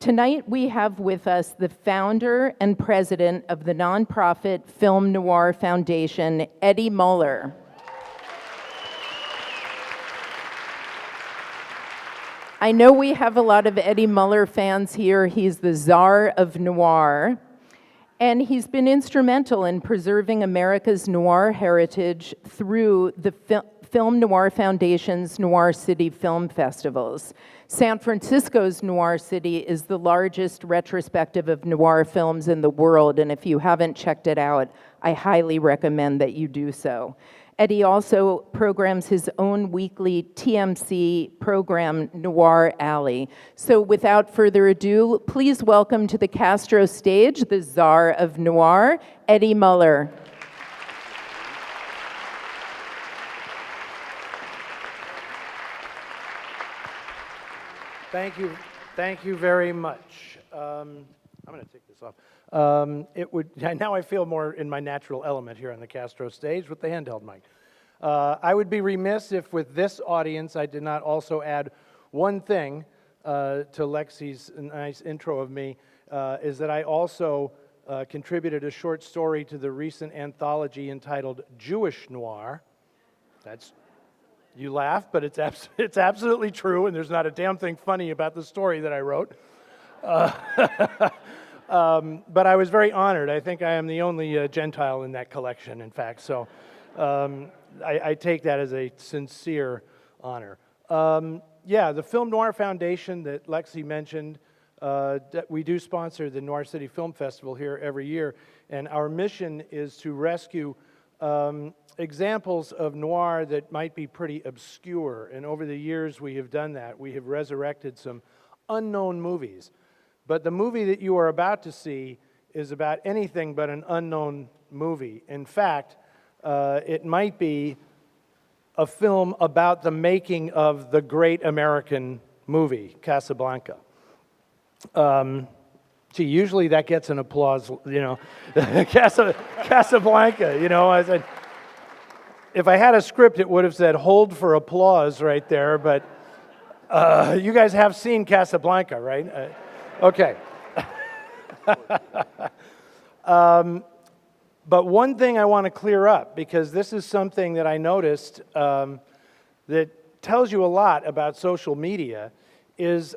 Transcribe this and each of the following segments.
Tonight we have with us the founder and president of the nonprofit Film Noir Foundation, Eddie Muller. I know we have a lot of Eddie Muller fans here. He's the czar of noir, and he's been instrumental in preserving America's noir heritage through the Film Noir Foundation's Noir City Film Festivals. San Francisco's Noir City is the largest retrospective of noir films in the world, and if you haven't checked it out, I highly recommend that you do so. Eddie also programs his own weekly TMC program, Noir Alley. So without further ado, please welcome to the Castro stage, the czar of noir, Eddie Muller. Thank you very much. I'm going to take this off. Now I feel more in my natural element here on the Castro stage with the handheld mic. I would be remiss if with this audience I did not also add one thing to Lexi's nice intro of me, is that I also contributed a short story to the recent anthology entitled Jewish Noir. You laugh, but it's absolutely true, and there's not a damn thing funny about the story that I wrote. But I was very honored. I think I am the only Gentile in that collection, in fact, so I take that as a sincere honor. The Film Noir Foundation that Lexi mentioned, we do sponsor the Noir City Film Festival here every year, and our mission is to rescue examples of noir that might be pretty obscure, and over the years we have done that. We have resurrected some unknown movies. But the movie that you are about to see is about anything but an unknown movie. In fact, it might be a film about the making of the great American movie, Casablanca. Usually that gets an applause, you know. Casablanca, you know. I said, if I had a script, it would have said, hold for applause right there, but you guys have seen Casablanca, right? Okay. But one thing I want to clear up, because this is something that I noticed that tells you a lot about social media, is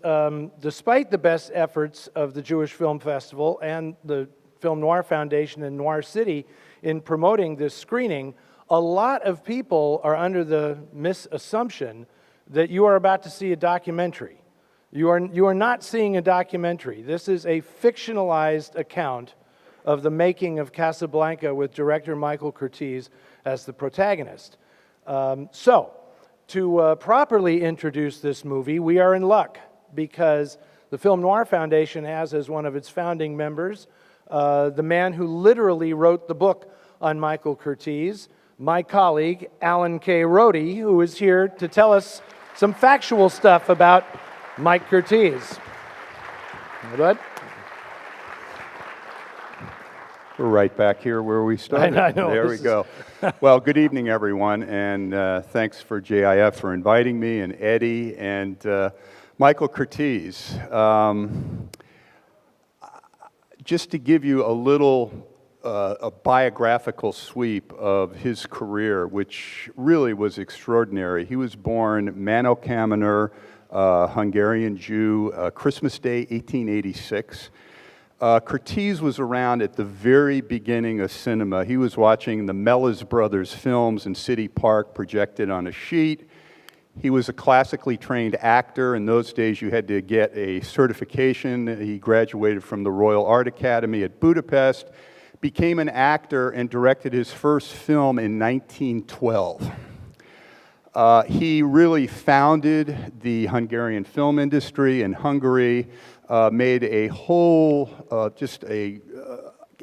despite the best efforts of the Jewish Film Festival and the Film Noir Foundation in Noir City in promoting this screening, a lot of people are under the misassumption that you are about to see a documentary. You are not seeing a documentary. This is a fictionalized account of the making of Casablanca with director Michael Curtiz as the protagonist. To properly introduce this movie, we are in luck because the Film Noir Foundation has as one of its founding members the man who literally wrote the book on Michael Curtiz, my colleague, Alan K. Rohde, who is here to tell us some factual stuff about Mike Curtiz. Bud? We're right back here where we started. I know. There we go. Well, good evening, everyone, and thanks for JIF for inviting me, and Eddie, and Michael Curtiz. Just to give you a little a biographical sweep of his career, which really was extraordinary. He was born Mano Kamener, Hungarian Jew, Christmas Day, 1886. Curtiz was around at the very beginning of cinema. He was watching the Mellors Brothers films in City Park projected on a sheet. He was a classically trained actor. In those days, you had to get a certification. He graduated from the Royal Art Academy at Budapest, became an actor, and directed his first film in 1912. He really founded the Hungarian film industry in Hungary, made a whole,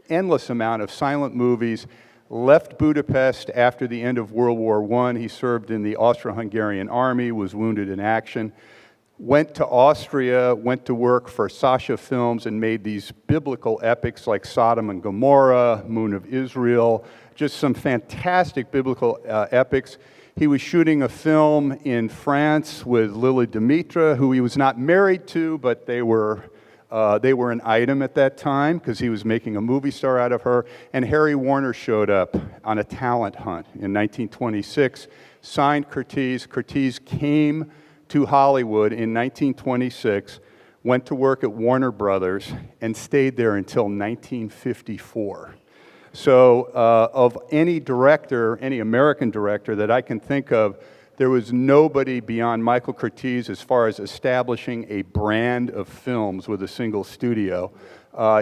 endless amount of silent movies, left Budapest after the end of World War I. He served in the Austro-Hungarian army, was wounded in action, went to Austria, went to work for Sasha Films, and made these biblical epics like Sodom and Gomorrah, Moon of Israel, just some fantastic biblical epics. He was shooting a film in France with Lily Dimitra, who he was not married to, but they were They were an item at that time because he was making a movie star out of her. And Harry Warner showed up on a talent hunt in 1926, signed Curtiz. Curtiz came to Hollywood in 1926, went to work at Warner Brothers, and stayed there until 1954. So of any director, any American director that I can think of, there was nobody beyond Michael Curtiz as far as establishing a brand of films with a single studio.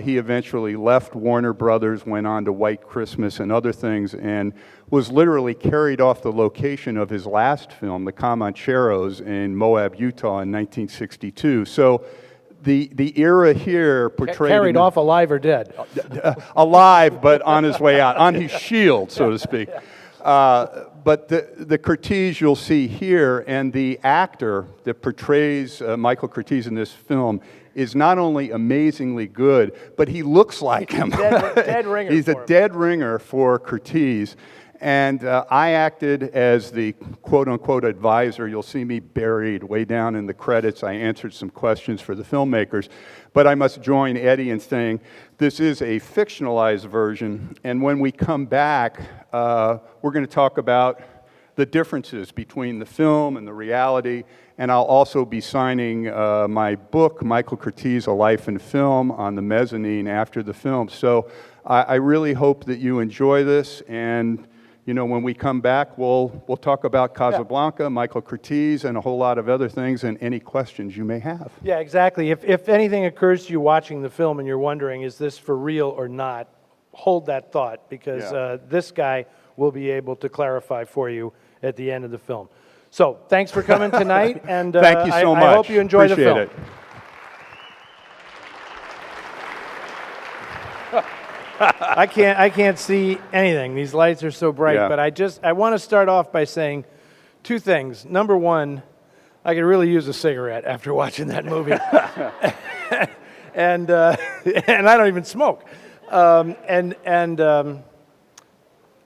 He eventually left Warner Brothers, went on to White Christmas and other things, and was literally carried off the location of his last film, The Comancheros, in Moab, Utah in 1962. So the era here portrayed... Carried off alive or dead? Alive, but on his way out, on his shield, so to speak. But the Curtiz you'll see here, and the actor that portrays Michael Curtiz in this film is not only amazingly good, but he looks like him. Dead ringer. He's a dead ringer for Curtiz. And I acted as the quote-unquote advisor. You'll see me buried way down in the credits. I answered some questions for the filmmakers. But I must join Eddie in saying this is a fictionalized version. And when we come back, we're going to talk about the differences between the film and the reality. And I'll also be signing my book, Michael Curtiz, A Life in Film, on the mezzanine after the film. So I really hope that you enjoy this. And you know, when we come back, we'll talk about Casablanca, Michael Curtiz, and a whole lot of other things, and any questions you may have. Yeah, exactly. If anything occurs to you watching the film and you're wondering, is this for real or not, hold that thought, because this guy will be able to clarify for you at the end of the film. So, thanks for coming tonight, and thank you so much. I hope you enjoy the film. Appreciate it. I can't see anything. These lights are so bright, but I want to start off by saying two things. Number one, I could really use a cigarette after watching that movie. and I don't even smoke. And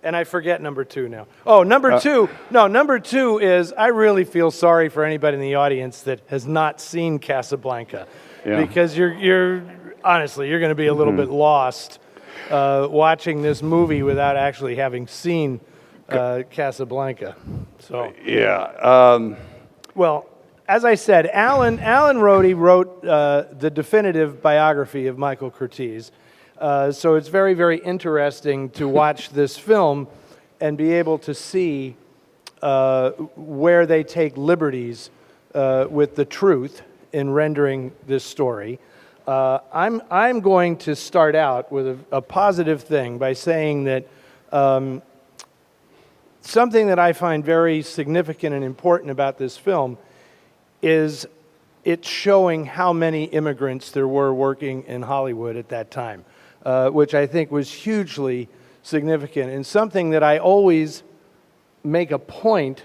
I forget number two now. Oh, number two is I really feel sorry for anybody in the audience that has not seen Casablanca, because you're honestly, you're going to be a little bit lost watching this movie without actually having seen Casablanca. So well, as I said, Alan Rohde wrote the definitive biography of Michael Curtiz. So it's very, very interesting to watch this film and be able to see where they take liberties with the truth in rendering this story. I'm going to start out with a positive thing by saying that something that I find very significant and important about this film is it's showing how many immigrants there were working in Hollywood at that time, which I think was hugely significant, and something that I always make a point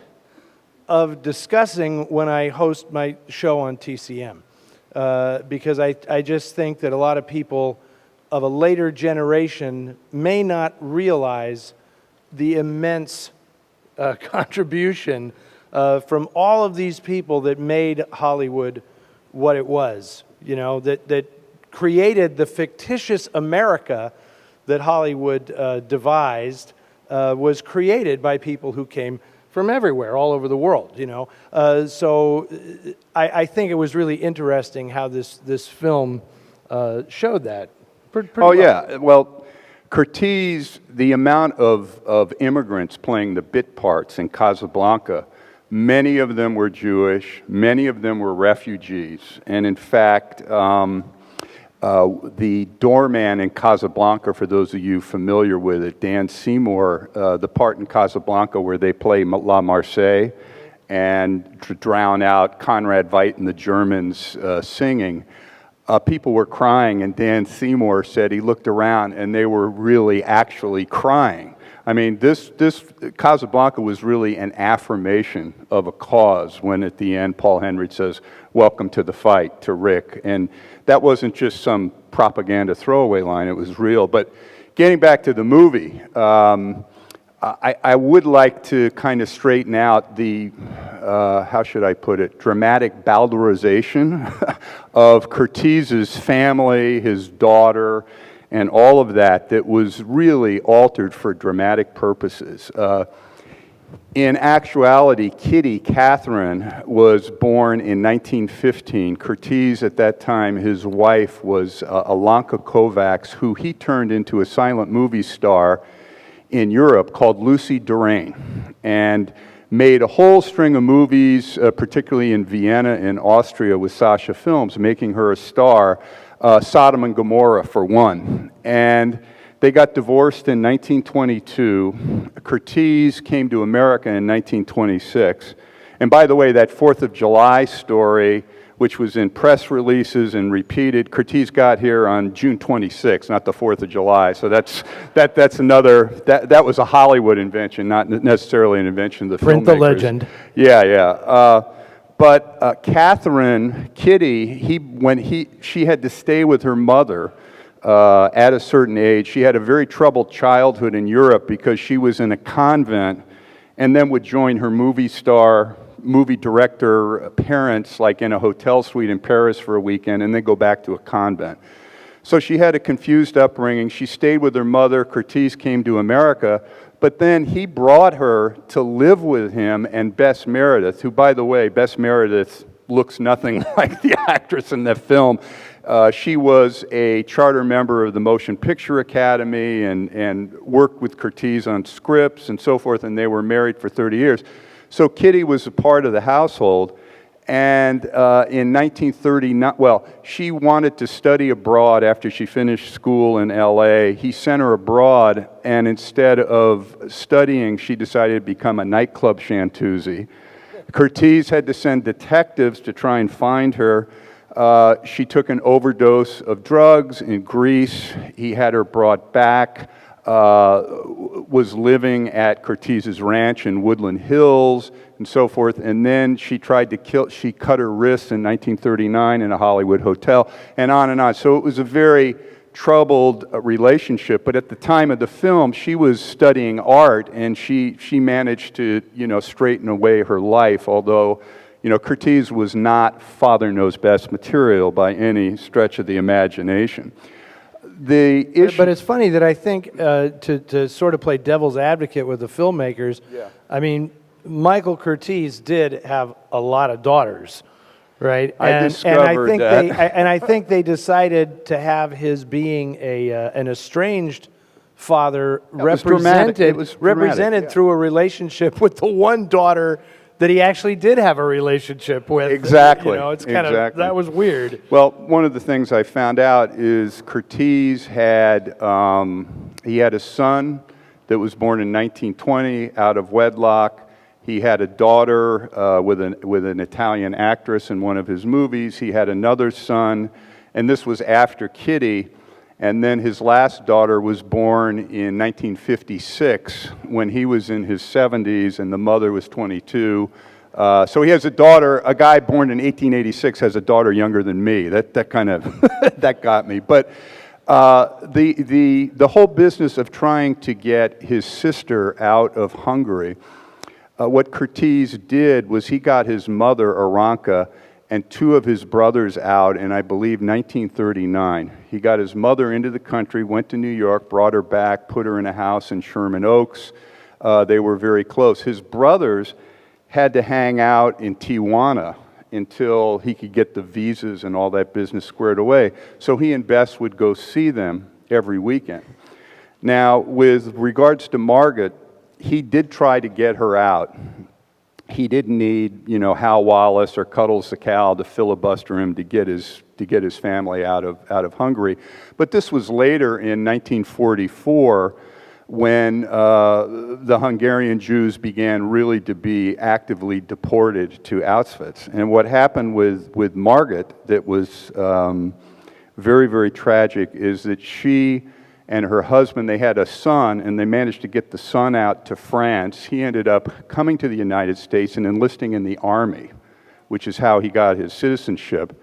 of discussing when I host my show on TCM. Because I just think that a lot of people of a later generation may not realize the immense contribution from all of these people that made Hollywood what it was, you know, that created the fictitious America that Hollywood devised, was created by people who came from everywhere, all over the world, you know. So I think it was really interesting how this film showed that. Pretty well. Yeah. Well, Curtiz, the amount of immigrants playing the bit parts in Casablanca, many of them were Jewish, many of them were refugees. And in fact, the doorman in Casablanca, for those of you familiar with it, Dan Seymour, the part in Casablanca where they play La Marseillaise and drown out Conrad Veidt and the Germans singing, people were crying, and Dan Seymour said he looked around and they were really actually crying. I mean, this Casablanca was really an affirmation of a cause when at the end Paul Henry says, "Welcome to the fight," to Rick. And that wasn't just some propaganda throwaway line, it was real. But getting back to the movie, I would like to kind of straighten out the, how should I put it, dramatic Balderization of Curtiz's family, his daughter, and all of that was really altered for dramatic purposes. In actuality, Kitty Catherine was born in 1915. Curtiz, at that time, his wife was Alanka Kovacs, who he turned into a silent movie star in Europe called Lucy Durain, and made a whole string of movies, particularly in Vienna and Austria with Sasha Films, making her a star, Sodom and Gomorrah for one. And they got divorced in 1922. Curtiz came to America in 1926. And by the way, that 4th of July story, which was in press releases and repeated, Curtiz got here on June 26th, not the 4th of July. So that's another, that was a Hollywood invention, not necessarily an invention of the filmmakers. Print the legend. Yeah, yeah. But Catherine, Kitty, she had to stay with her mother at a certain age. She had a very troubled childhood in Europe because she was in a convent and then would join her movie director parents, like in a hotel suite in Paris for a weekend, and then go back to a convent. So she had a confused upbringing. She stayed with her mother. Curtiz came to America, but then he brought her to live with him and Bess Meredith, who, by the way, Bess Meredith looks nothing like the actress in the film. She was a charter member of the Motion Picture Academy and worked with Curtiz on scripts and so forth, and they were married for 30 years. So Kitty was a part of the household, and in 1939, well, she wanted to study abroad after she finished school in LA. He sent her abroad, and instead of studying, she decided to become a nightclub chanteuse. Curtiz had to send detectives to try and find her. She took an overdose of drugs in Greece. He had her brought back. Was living at Curtiz's ranch in Woodland Hills and so forth, and then she cut her wrists in 1939 in a Hollywood hotel, and on and on. So it was a very troubled relationship, but at the time of the film, she was studying art, and she managed to, straighten away her life, although, Curtiz was not Father Knows Best material by any stretch of the imagination. The issue, but it's funny that I think to sort of play devil's advocate with the filmmakers. Yeah. I mean, Michael Curtiz did have a lot of daughters, right? I discovered that. I think they decided to have his being an estranged father represented yeah. through a relationship with the one daughter that he actually did have a relationship with. Exactly. It's kind of, that was weird. Well, one of the things I found out is Curtiz had a son that was born in 1920 out of wedlock. He had a daughter with an Italian actress in one of his movies. He had another son, and this was after Kitty. And then his last daughter was born in 1956 when he was in his 70s and the mother was 22. So he has a daughter, a guy born in 1886 has a daughter younger than me. That kind of, that got me. But the whole business of trying to get his sister out of Hungary, what Curtiz did was he got his mother, Aranka, and two of his brothers out in, I believe, 1939. He got his mother into the country, went to New York, brought her back, put her in a house in Sherman Oaks. They were very close. His brothers had to hang out in Tijuana until he could get the visas and all that business squared away. So he and Bess would go see them every weekend. Now, with regards to Margaret, he did try to get her out. He didn't need, Hal Wallace or Cuddles the cow to filibuster him to get his family out of Hungary. But this was later in 1944 when the Hungarian Jews began really to be actively deported to Auschwitz. And what happened with Margaret that was very, very tragic is that she and her husband, they had a son, and they managed to get the son out to France. He ended up coming to the United States and enlisting in the army, which is how he got his citizenship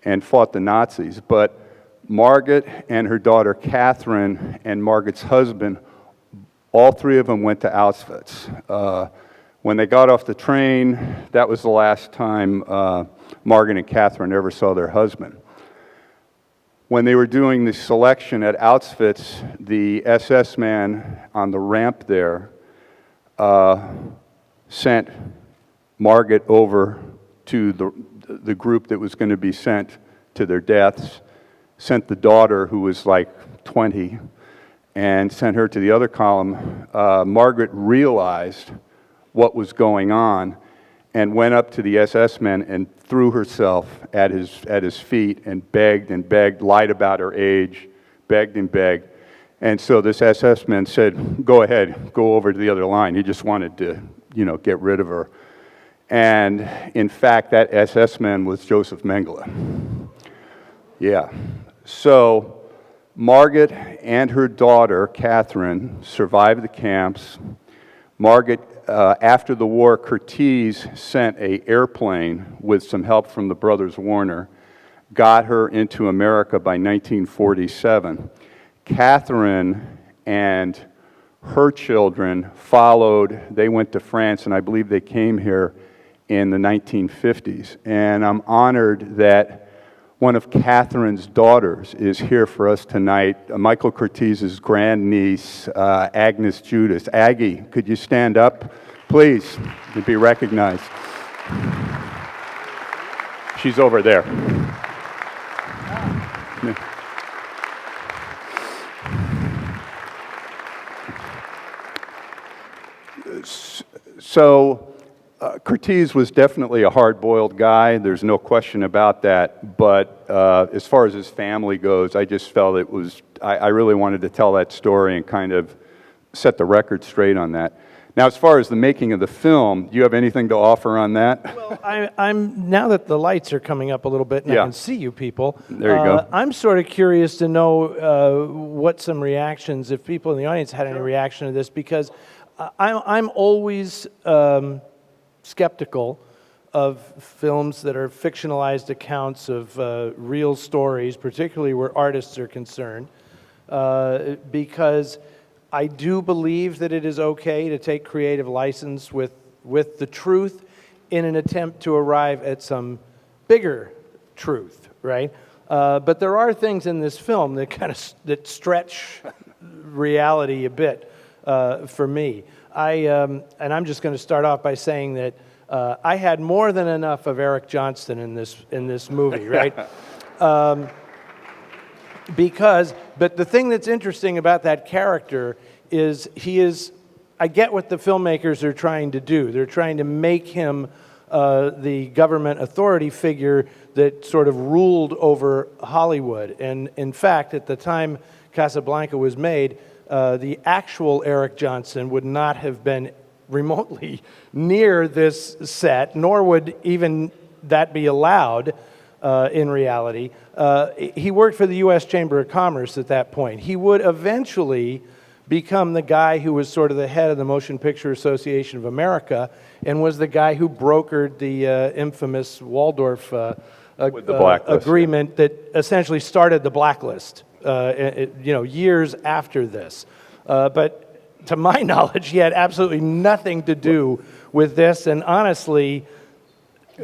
and fought the Nazis. But Margaret and her daughter Catherine and Margaret's husband All three of them went to Auschwitz. When they got off the train, that was the last time Margaret and Catherine ever saw their husband. When they were doing the selection at Auschwitz, the SS man on the ramp there sent Margaret over to the group that was going to be sent to their deaths, sent the daughter, who was like 20, and sent her to the other column. Margaret realized what was going on and went up to the SS men and threw herself at his feet and begged, lied about her age, begged and begged. And so this SS man said, go ahead, go over to the other line. He just wanted to, get rid of her. And in fact, that SS man was Joseph Mengele. Yeah. So Margaret and her daughter, Catherine, survived the camps. Margaret, after the war, Curtiz sent an airplane with some help from the brothers Warner, got her into America by 1947. Catherine and her children followed. They went to France, and I believe they came here in the 1950s. And I'm honored that one of Catherine's daughters is here for us tonight, Michael Curtiz's grandniece, Agnes Judas. Aggie, could you stand up, please, to be recognized? She's over there. So, Curtiz was definitely a hard-boiled guy. There's no question about that. But as far as his family goes, I just felt it was, I really wanted to tell that story and kind of set the record straight on that. Now, as far as the making of the film, do you have anything to offer on that? Well, I'm now that the lights are coming up a little bit and I can see you people. There you go. I'm sort of curious to know what some reactions, if people in the audience had any reaction to this, because I'm always skeptical of films that are fictionalized accounts of real stories, particularly where artists are concerned, because I do believe that it is okay to take creative license with the truth in an attempt to arrive at some bigger truth, right? But there are things in this film that kind of that stretch reality a bit for me. And I'm just going to start off by saying that I had more than enough of Eric Johnston in this movie, right? But the thing that's interesting about that character is I get what the filmmakers are trying to do. They're trying to make him the government authority figure that sort of ruled over Hollywood. And in fact, at the time Casablanca was made, the actual Eric Johnston would not have been remotely near this set, nor would even that be allowed in reality. He worked for the U.S. Chamber of Commerce at that point. He would eventually become the guy who was sort of the head of the Motion Picture Association of America and was the guy who brokered the infamous Waldorf agreement that essentially started the blacklist, years after this. But to my knowledge, he had absolutely nothing to do with this, and honestly,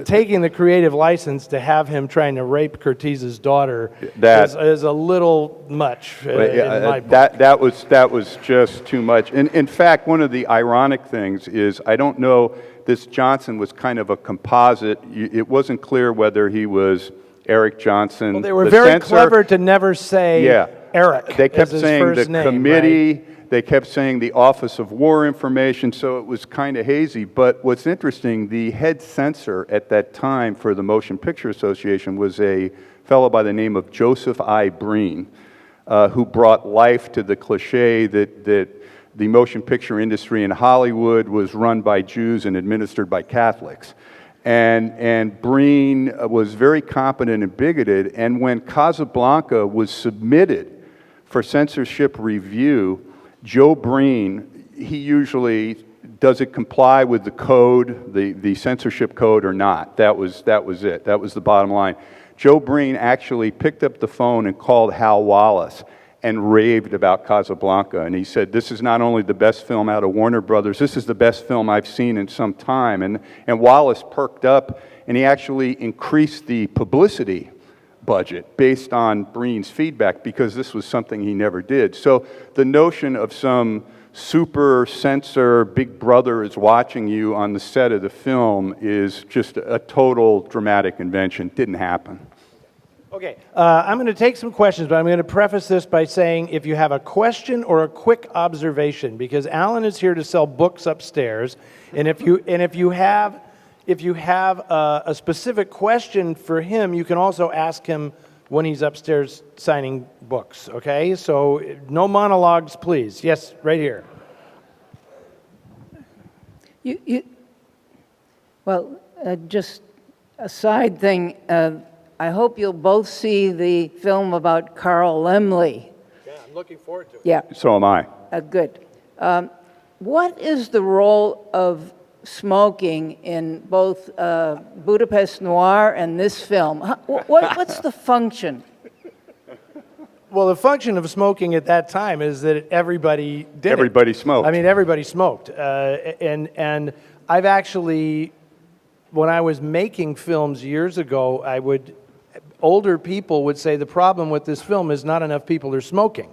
taking the creative license to have him trying to rape Curtiz's daughter is a little much in my book. That was just too much. And in fact, one of the ironic things is, I don't know, this Johnson was kind of a composite. It wasn't clear whether he was Eric Johnson. Well, they were very clever to never say Eric. They kept as his saying first the name, committee. right? They kept saying the Office of War Information, so it was kind of hazy. But what's interesting, the head censor at that time for the Motion Picture Association was a fellow by the name of Joseph I. Breen, who brought life to the cliche that the motion picture industry in Hollywood was run by Jews and administered by Catholics. And Breen was very competent and bigoted, and when Casablanca was submitted for censorship review, Joe Breen, he usually, does it comply with the code, the censorship code or not? That was it. That was the bottom line. Joe Breen actually picked up the phone and called Hal Wallace and raved about Casablanca. And he said, this is not only the best film out of Warner Brothers, this is the best film I've seen in some time. And Wallace perked up, and he actually increased the publicity budget based on Breen's feedback, because this was something he never did. So the notion of some super censor, big brother is watching you on the set of the film is just a total dramatic invention. Didn't happen. Okay, I'm going to take some questions, but I'm going to preface this by saying if you have a question or a quick observation, because Alan is here to sell books upstairs, and if you have a specific question for him, you can also ask him when he's upstairs signing books. Okay, so no monologues, please. Yes, right here. Just a side thing. I hope you'll both see the film about Carl Laemmle. Yeah, I'm looking forward to it. Yeah, So am I. good. What is the role of smoking in both Budapest Noir and this film? What's the function? Well, the function of smoking at that time is that everybody did it. Everybody smoked. I mean, everybody smoked. And I've actually, when I was making films years ago, older people would say the problem with this film is not enough people are smoking,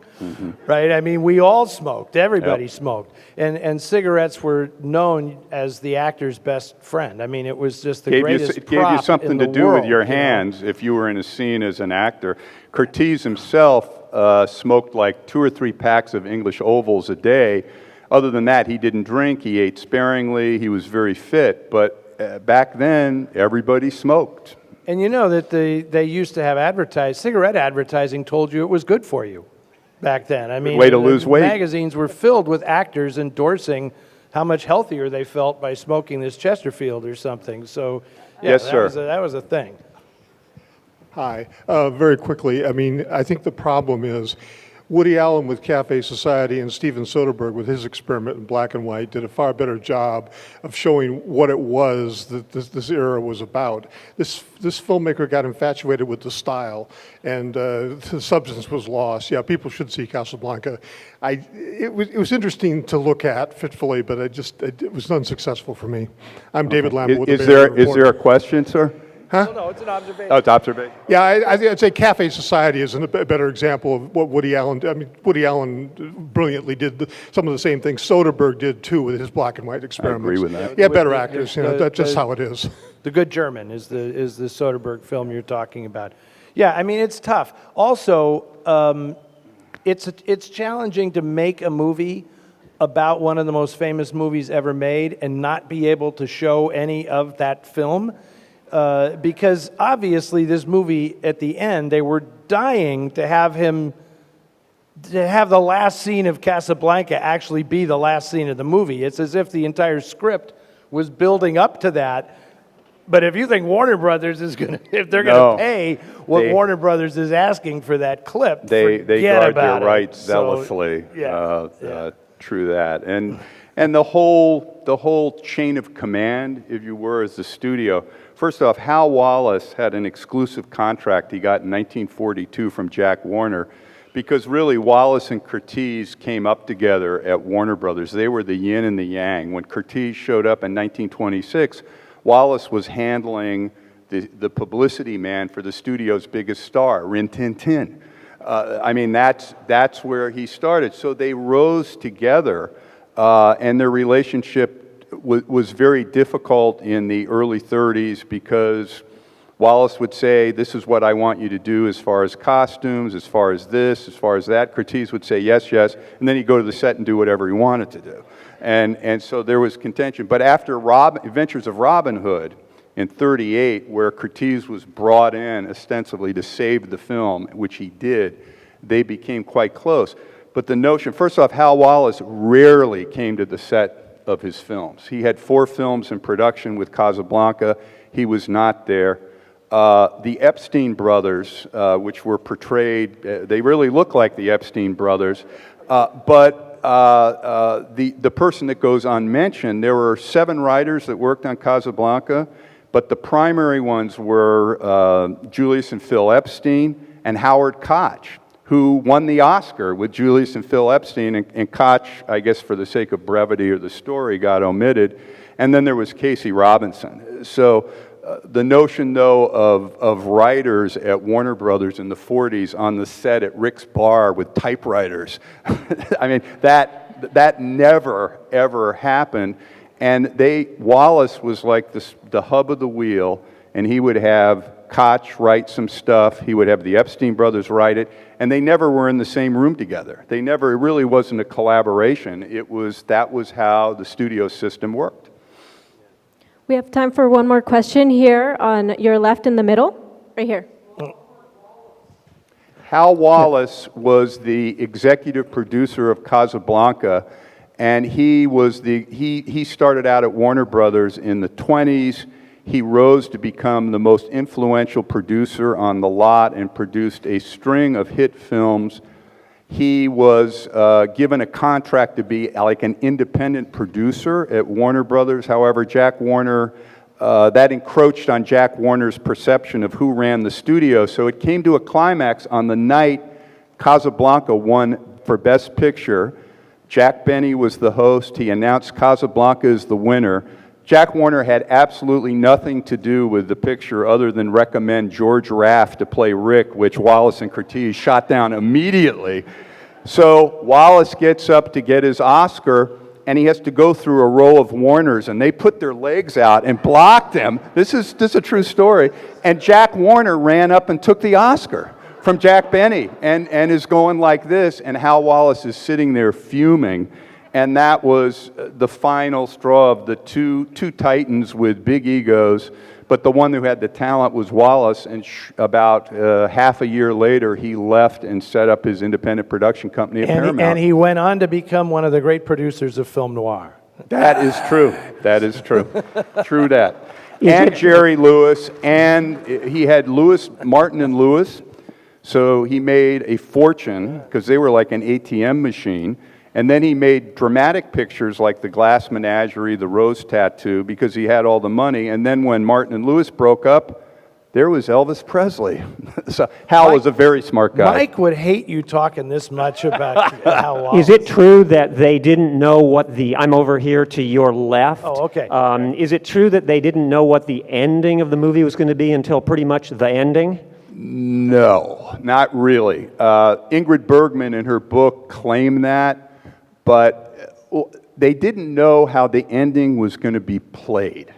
right? I mean, we all smoked. Everybody smoked. And cigarettes were known as the actor's best friend. I mean, it was just the greatest It gave you prop something in to the do world, with your you know? hands if you were in a scene as an actor. Curtiz himself smoked like 2 or 3 packs of English Ovals a day. Other than that, he didn't drink. He ate sparingly. He was very fit. But back then, everybody smoked. And you know that they used to have cigarette advertising told you it was good for you back then. I mean, way to lose weight. Magazines were filled with actors endorsing how much healthier they felt by smoking this Chesterfield or something. So, yeah, Yes, sir. That was a thing. Hi. Very quickly, I mean, I think the problem is Woody Allen with Cafe Society and Steven Soderbergh with his experiment in black and white did a far better job of showing what it was that this era was about. This filmmaker got infatuated with the style, and the substance was lost. Yeah, people should see Casablanca. It was interesting to look at fitfully, but it was unsuccessful for me. I'm David Lamble with the Is Bay Area there Report. a question, sir? No, it's an observation. Oh, it's observation. Yeah, I'd say Cafe Society is a better example of what Woody Allen did. I mean, Woody Allen brilliantly did some of the same things Soderbergh did, too, with his black and white experiments. agree with that. Yeah, better actors, that's just how it is. The Good German is the Soderbergh film you're talking about. Yeah, I mean, it's tough. Also, it's challenging to make a movie about one of the most famous movies ever made and not be able to show any of that film. Because obviously this movie, at the end, they were dying to have the last scene of Casablanca actually be the last scene of the movie. It's as if the entire script was building up to that. But if you think Warner Brothers is if they're going to pay what Warner Brothers is asking for that clip, They forget guard about their rights it. zealously. Yeah. True that. And the whole chain of command, if you were, as the studio. First off, Hal Wallace had an exclusive contract he got in 1942 from Jack Warner, because really Wallace and Curtiz came up together at Warner Brothers. They were the yin and the yang. When Curtiz showed up in 1926, Wallace was handling the publicity man for the studio's biggest star, Rin Tin Tin. I mean, that's where he started. So they rose together, and their relationship was very difficult in the early 30s, because Wallace would say, this is what I want you to do as far as costumes, as far as this, as far as that. Curtiz would say, yes, yes, and then he'd go to the set and do whatever he wanted to do. And so there was contention. But after Adventures of Robin Hood in 1938, where Curtiz was brought in ostensibly to save the film, which he did, they became quite close. But the notion, first off, Hal Wallace rarely came to the set of his films. He had 4 films in production with Casablanca. He was not there. The Epstein brothers, which were portrayed, they really look like the Epstein brothers, but the person that goes unmentioned, there were 7 writers that worked on Casablanca, but the primary ones were Julius and Phil Epstein and Howard Koch, who won the Oscar with Julius and Phil Epstein, and Koch, I guess for the sake of brevity or the story, got omitted. And then there was Casey Robinson. So the notion, though, of writers at Warner Brothers in the 40s on the set at Rick's Bar with typewriters, I mean, that never, ever happened. And Wallace was like the hub of the wheel, and he would have Koch write some stuff, he would have the Epstein brothers write it, and they never were in the same room together. It really wasn't a collaboration. That was how the studio system worked. We have time for one more question here on your left in the middle, right here. Hal Wallace was the executive producer of Casablanca, and he started out at Warner Brothers in the 20s. He rose to become the most influential producer on the lot and produced a string of hit films. He was given a contract to be like an independent producer at Warner Brothers. However, Jack Warner, that encroached on Jack Warner's perception of who ran the studio. So it came to a climax on the night Casablanca won for Best Picture. Jack Benny was the host. He announced Casablanca as the winner. Jack Warner had absolutely nothing to do with the picture other than recommend George Raft to play Rick, which Wallace and Curtiz shot down immediately. So Wallace gets up to get his Oscar, and he has to go through a row of Warners, and they put their legs out and blocked him. This is a true story. And Jack Warner ran up and took the Oscar from Jack Benny and is going like this, and Hal Wallace is sitting there fuming. And that was the final straw of the two titans with big egos. But the one who had the talent was Wallace, and about half a year later, he left and set up his independent production company at Paramount. And he went on to become one of the great producers of film noir. That is true. That is true. True that. And Jerry Lewis, and he had Martin and Lewis, so he made a fortune, because they were like an ATM machine. And then he made dramatic pictures like The Glass Menagerie, The Rose Tattoo, because he had all the money. And then when Martin and Lewis broke up, there was Elvis Presley. So Hal was a very smart guy. Mike would hate you talking this much about Hal Wallace. Is it true that they didn't know what I'm over here to your left. Oh, okay. Is it true that they didn't know what the ending of the movie was going to be until pretty much the ending? No, not really. Ingrid Bergman in her book claimed that. But they didn't know how the ending was going to be played.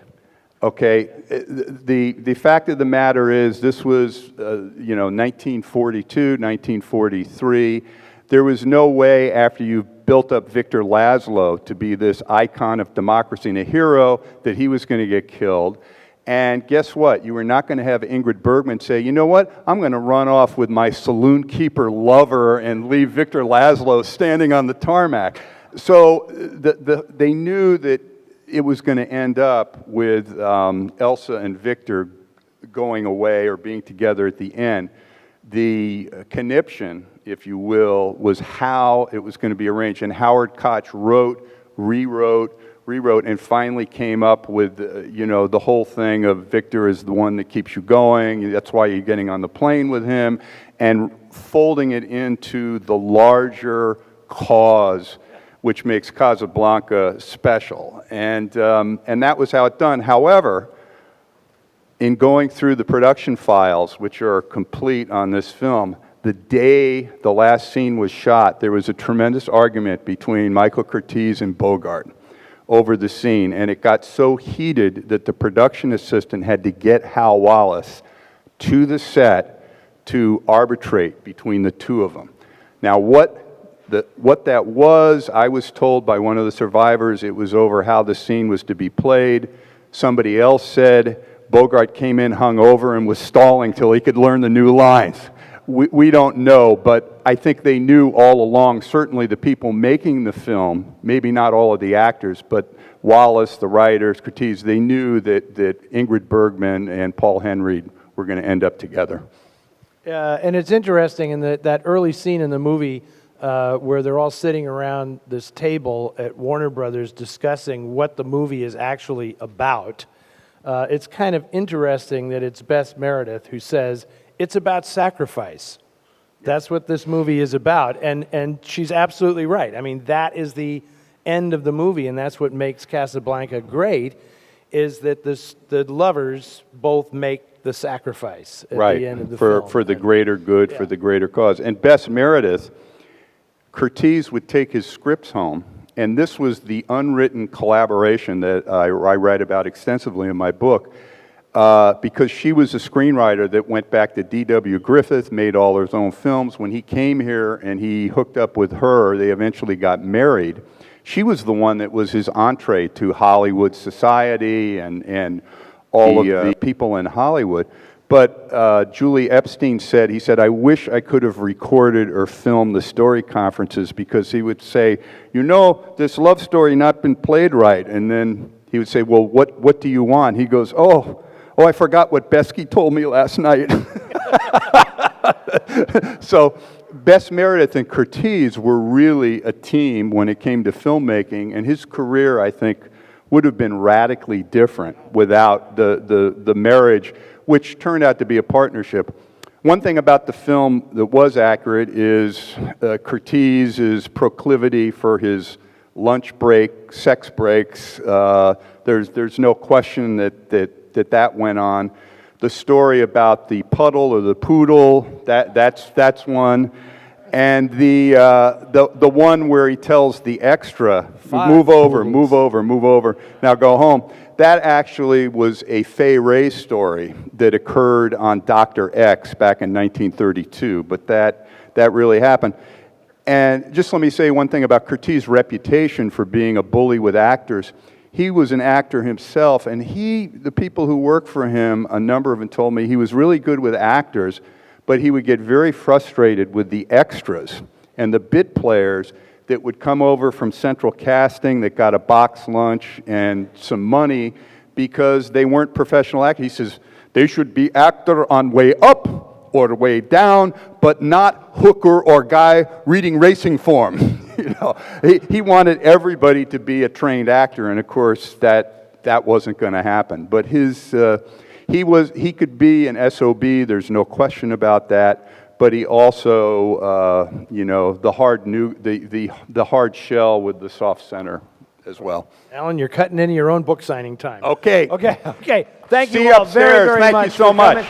Okay, the fact of the matter is, this was 1942, 1943. There was no way, after you built up Victor Laszlo to be this icon of democracy and a hero, that he was going to get killed. And guess what? You were not going to have Ingrid Bergman say, you know what, I'm going to run off with my saloon keeper lover and leave Victor Laszlo standing on the tarmac. So they knew that it was going to end up with Elsa and Victor going away or being together at the end. The conniption, if you will, was how it was going to be arranged. And Howard Koch wrote, rewrote, and finally came up with, the whole thing of Victor is the one that keeps you going. That's why you're getting on the plane with him, and folding it into the larger cause, which makes Casablanca special. And that was how it done. However, in going through the production files, which are complete on this film, the day the last scene was shot, there was a tremendous argument between Michael Curtiz and Bogart over the scene, and it got so heated that the production assistant had to get Hal Wallace to the set to arbitrate between the two of them. Now, what that was, I was told by one of the survivors, it was over how the scene was to be played. Somebody else said Bogart came in hungover and was stalling till he could learn the new lines. We don't know, but I think they knew all along, certainly the people making the film, maybe not all of the actors, but Wallace, the writers, Curtiz, they knew that Ingrid Bergman and Paul Henreid were going to end up together. And it's interesting in that early scene in the movie where they're all sitting around this table at Warner Brothers discussing what the movie is actually about. It's kind of interesting that it's Bess Meredith who says, it's about sacrifice. That's what this movie is about, and she's absolutely right. I mean, that is the end of the movie, and that's what makes Casablanca great, is that the lovers both make the sacrifice at the end of the film. For the greater good, for the greater cause. And Bess Meredith, Curtiz would take his scripts home, and this was the unwritten collaboration that I write about extensively in my book, because she was a screenwriter that went back to D.W. Griffith, made all his own films. When he came here and he hooked up with her, they eventually got married. She was the one that was his entree to Hollywood society and all of the people in Hollywood. But Julie Epstein said, he said, I wish I could have recorded or filmed the story conferences, because he would say, you know, this love story not been played right. And then he would say, well, what do you want? He goes, oh, I forgot what Besky told me last night. So Bess Meredith and Curtiz were really a team when it came to filmmaking, and his career, I think, would have been radically different without the marriage, which turned out to be a partnership. One thing about the film that was accurate is Curtiz's proclivity for his lunch break, sex breaks. There's no question that went on. The story about the puddle or the poodle, that's one. And the one where he tells the extra, move over, now go home. That actually was a Fay Wray story that occurred on Dr. X back in 1932, but that really happened. And just let me say one thing about Curtiz's reputation for being a bully with actors. He was an actor himself, and the people who worked for him, a number of them told me he was really good with actors, but he would get very frustrated with the extras and the bit players that would come over from central casting that got a box lunch and some money because they weren't professional actors. He says, they should be actor on way up or way down, but not hooker or guy reading racing form. You know, he wanted everybody to be a trained actor, and of course that wasn't going to happen. But he could be an SOB. There's no question about that. But he also, you know, the hard shell with the soft center as well. Alan, you're cutting into your own book signing time. Okay. Thank See you you all upstairs. very, very much. Thank you so much.